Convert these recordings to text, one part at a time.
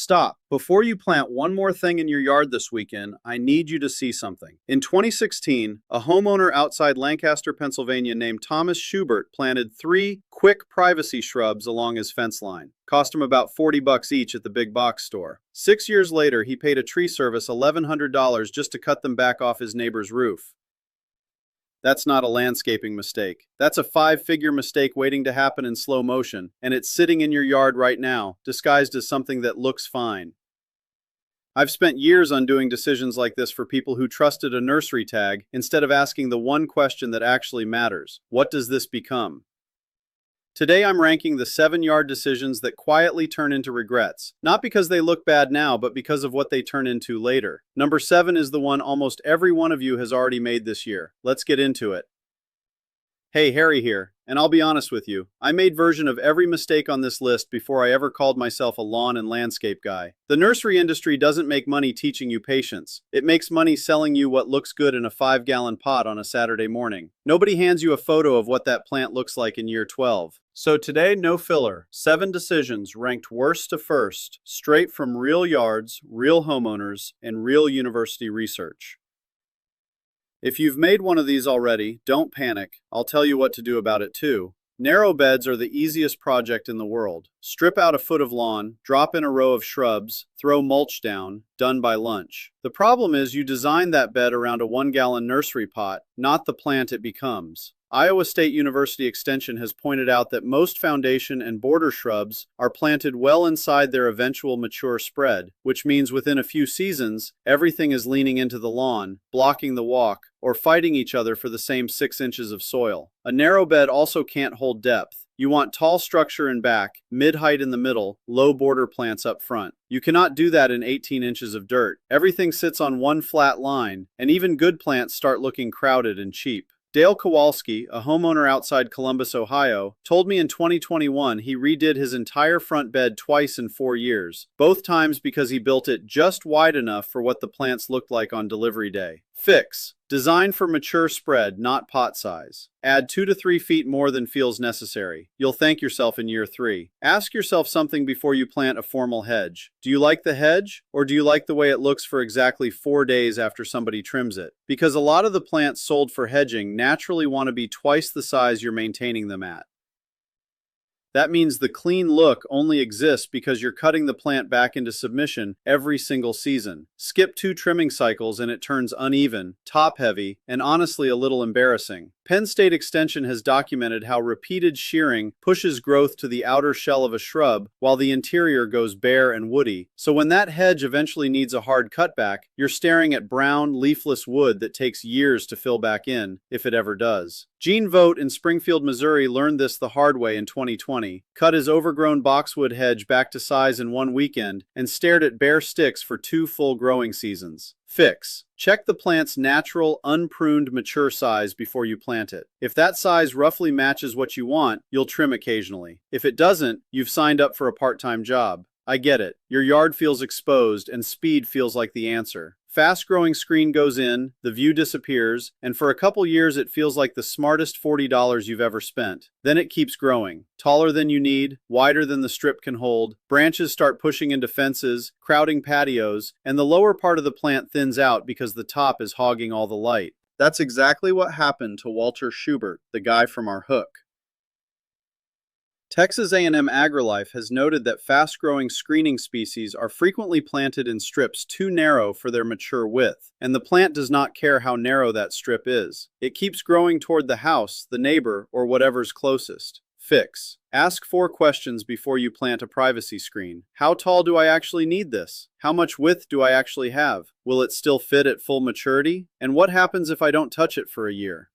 Stop. Before you plant one more thing in your yard this weekend, I need you to see something. In 2016, a homeowner outside Lancaster, Pennsylvania named Thomas Schubert planted 3 quick privacy shrubs along his fence line. Cost him about $40 each at the big box store. 6 years later, he paid a tree service $1,100 just to cut them back off his neighbor's roof. That's not a landscaping mistake. That's a 5-figure mistake waiting to happen in slow motion, and it's sitting in your yard right now, disguised as something that looks fine. I've spent years undoing decisions like this for people who trusted a nursery tag instead of asking the one question that actually matters. What does this become? Today I'm ranking the 7 yard decisions that quietly turn into regrets, not because they look bad now, but because of what they turn into later. Number 7 is the one almost every one of you has already made this year. Let's get into it. Hey, Harry here, and I'll be honest with you, I made version of every mistake on this list before I ever called myself a lawn and landscape guy. The nursery industry doesn't make money teaching you patience. It makes money selling you what looks good in a 5-gallon pot on a Saturday morning. Nobody hands you a photo of what that plant looks like in year 12. So today, no filler. 7 decisions ranked worst to first, straight from real yards, real homeowners, and real university research. If you've made one of these already, don't panic. I'll tell you what to do about it too. Narrow beds are the easiest project in the world. Strip out a foot of lawn, drop in a row of shrubs, throw mulch down, done by lunch. The problem is you designed that bed around a 1-gallon nursery pot, not the plant it becomes. Iowa State University Extension has pointed out that most foundation and border shrubs are planted well inside their eventual mature spread, which means within a few seasons, everything is leaning into the lawn, blocking the walk, or fighting each other for the same 6 inches of soil. A narrow bed also can't hold depth. You want tall structure in back, mid-height in the middle, low border plants up front. You cannot do that in 18 inches of dirt. Everything sits on one flat line, and even good plants start looking crowded and cheap. Dale Kowalski, a homeowner outside Columbus, Ohio, told me in 2021 he redid his entire front bed twice in 4 years, both times because he built it just wide enough for what the plants looked like on delivery day. Fix. Design for mature spread, not pot size. Add 2 to 3 feet more than feels necessary. You'll thank yourself in year 3. Ask yourself something before you plant a formal hedge. Do you like the hedge, or do you like the way it looks for exactly 4 days after somebody trims it? Because a lot of the plants sold for hedging naturally want to be twice the size you're maintaining them at. That means the clean look only exists because you're cutting the plant back into submission every single season. Skip 2 trimming cycles and it turns uneven, top-heavy, and honestly a little embarrassing. Penn State Extension has documented how repeated shearing pushes growth to the outer shell of a shrub while the interior goes bare and woody. So when that hedge eventually needs a hard cutback, you're staring at brown, leafless wood that takes years to fill back in, if it ever does. Gene Vogt in Springfield, Missouri learned this the hard way in 2020, cut his overgrown boxwood hedge back to size in 1 weekend, and stared at bare sticks for 2 full growing seasons. Fix. Check the plant's natural, unpruned, mature size before you plant it. If that size roughly matches what you want, you'll trim occasionally. If it doesn't, you've signed up for a part-time job. I get it. Your yard feels exposed, and speed feels like the answer. Fast-growing screen goes in, the view disappears, and for a couple years it feels like the smartest $40 you've ever spent. Then it keeps growing. Taller than you need, wider than the strip can hold, branches start pushing into fences, crowding patios, and the lower part of the plant thins out because the top is hogging all the light. That's exactly what happened to Walter Schubert, the guy from our hook. Texas A&M AgriLife has noted that fast-growing screening species are frequently planted in strips too narrow for their mature width, and the plant does not care how narrow that strip is. It keeps growing toward the house, the neighbor, or whatever's closest. Fix. Ask 4 questions before you plant a privacy screen. How tall do I actually need this? How much width do I actually have? Will it still fit at full maturity? And what happens if I don't touch it for a year?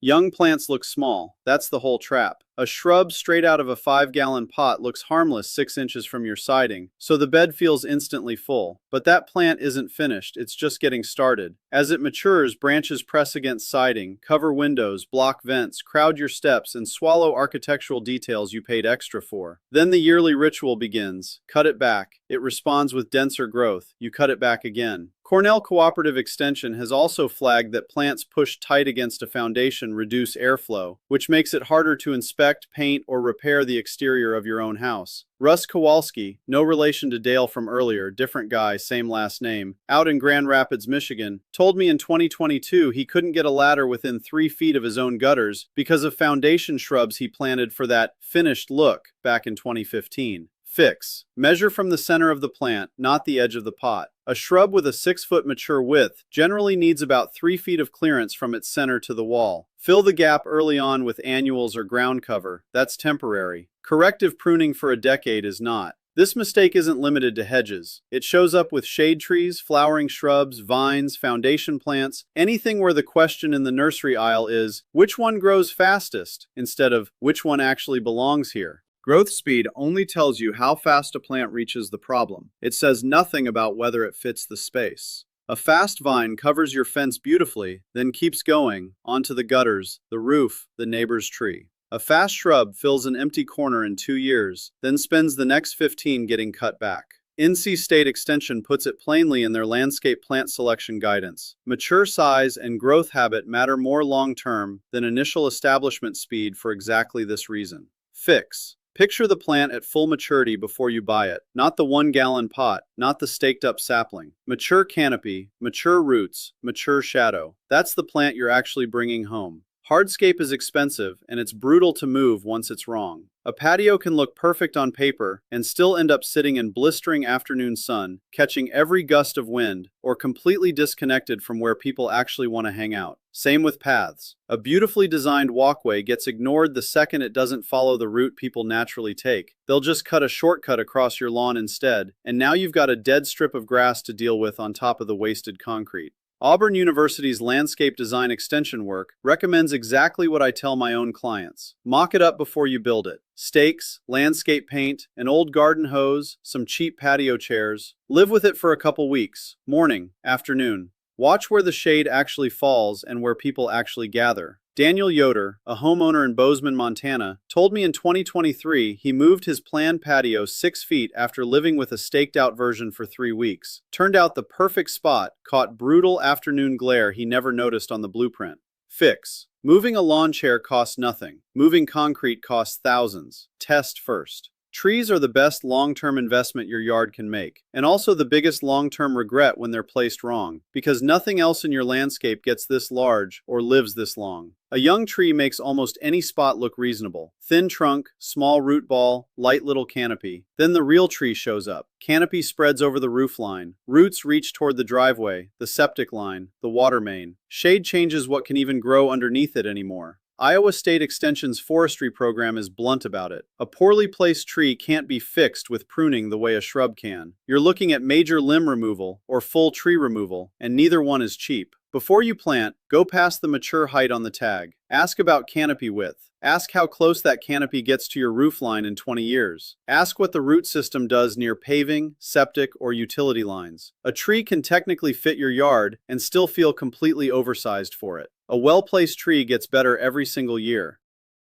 Young plants look small. That's the whole trap. A shrub straight out of a 5-gallon pot looks harmless 6 inches from your siding, so the bed feels instantly full. But that plant isn't finished, it's just getting started. As it matures, branches press against siding, cover windows, block vents, crowd your steps, and swallow architectural details you paid extra for. Then the yearly ritual begins. Cut it back. It responds with denser growth. You cut it back again. Cornell Cooperative Extension has also flagged that plants pushed tight against a foundation reduce airflow, which makes it harder to inspect, paint, or repair the exterior of your own house. Russ Kowalski, no relation to Dale from earlier, different guy, same last name, out in Grand Rapids, Michigan, told me in 2022 he couldn't get a ladder within 3 feet of his own gutters because of foundation shrubs he planted for that finished look back in 2015. Fix. Measure from the center of the plant, not the edge of the pot. A shrub with a 6-foot mature width generally needs about 3 feet of clearance from its center to the wall. Fill the gap early on with annuals or ground cover. That's temporary. Corrective pruning for a decade is not. This mistake isn't limited to hedges. It shows up with shade trees, flowering shrubs, vines, foundation plants, anything where the question in the nursery aisle is, which one grows fastest, instead of which one actually belongs here. Growth speed only tells you how fast a plant reaches the problem. It says nothing about whether it fits the space. A fast vine covers your fence beautifully, then keeps going, onto the gutters, the roof, the neighbor's tree. A fast shrub fills an empty corner in 2 years, then spends the next 15 getting cut back. NC State Extension puts it plainly in their landscape plant selection guidance. Mature size and growth habit matter more long-term than initial establishment speed for exactly this reason. Fix. Picture the plant at full maturity before you buy it, not the 1-gallon pot, not the staked-up sapling. Mature canopy, mature roots, mature shadow. That's the plant you're actually bringing home. Hardscape is expensive, and it's brutal to move once it's wrong. A patio can look perfect on paper and still end up sitting in blistering afternoon sun, catching every gust of wind, or completely disconnected from where people actually want to hang out. Same with paths. A beautifully designed walkway gets ignored the second it doesn't follow the route people naturally take. They'll just cut a shortcut across your lawn instead, and now you've got a dead strip of grass to deal with on top of the wasted concrete. Auburn University's landscape design extension work recommends exactly what I tell my own clients. Mock it up before you build it. Stakes, landscape paint, an old garden hose, some cheap patio chairs. Live with it for a couple weeks. Morning, afternoon. Watch where the shade actually falls and where people actually gather. Daniel Yoder, a homeowner in Bozeman, Montana, told me in 2023 he moved his planned patio 6 feet after living with a staked-out version for 3 weeks. Turned out the perfect spot caught brutal afternoon glare he never noticed on the blueprint. Fix. Moving a lawn chair costs nothing. Moving concrete costs thousands. Test first. Trees are the best long-term investment your yard can make, and also the biggest long-term regret when they're placed wrong, because nothing else in your landscape gets this large or lives this long. A young tree makes almost any spot look reasonable. Thin trunk, small root ball, light little canopy. Then the real tree shows up. Canopy spreads over the roof line. Roots reach toward the driveway, the septic line, the water main. Shade changes what can even grow underneath it anymore. Iowa State Extension's forestry program is blunt about it. A poorly placed tree can't be fixed with pruning the way a shrub can. You're looking at major limb removal or full tree removal, and neither one is cheap. Before you plant, go past the mature height on the tag. Ask about canopy width. Ask how close that canopy gets to your roof line in 20 years. Ask what the root system does near paving, septic, or utility lines. A tree can technically fit your yard and still feel completely oversized for it. A well-placed tree gets better every single year.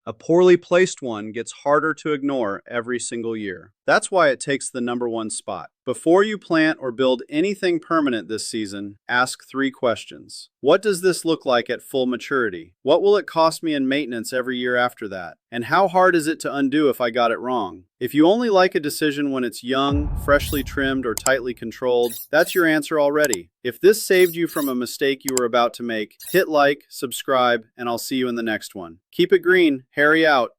A poorly placed one gets harder to ignore every single year. That's why it takes the #1 spot. Before you plant or build anything permanent this season, ask 3 questions. What does this look like at full maturity? What will it cost me in maintenance every year after that? And how hard is it to undo if I got it wrong? If you only like a decision when it's young, freshly trimmed, or tightly controlled, that's your answer already. If this saved you from a mistake you were about to make, hit like, subscribe, and I'll see you in the next one. Keep it green. Harry out.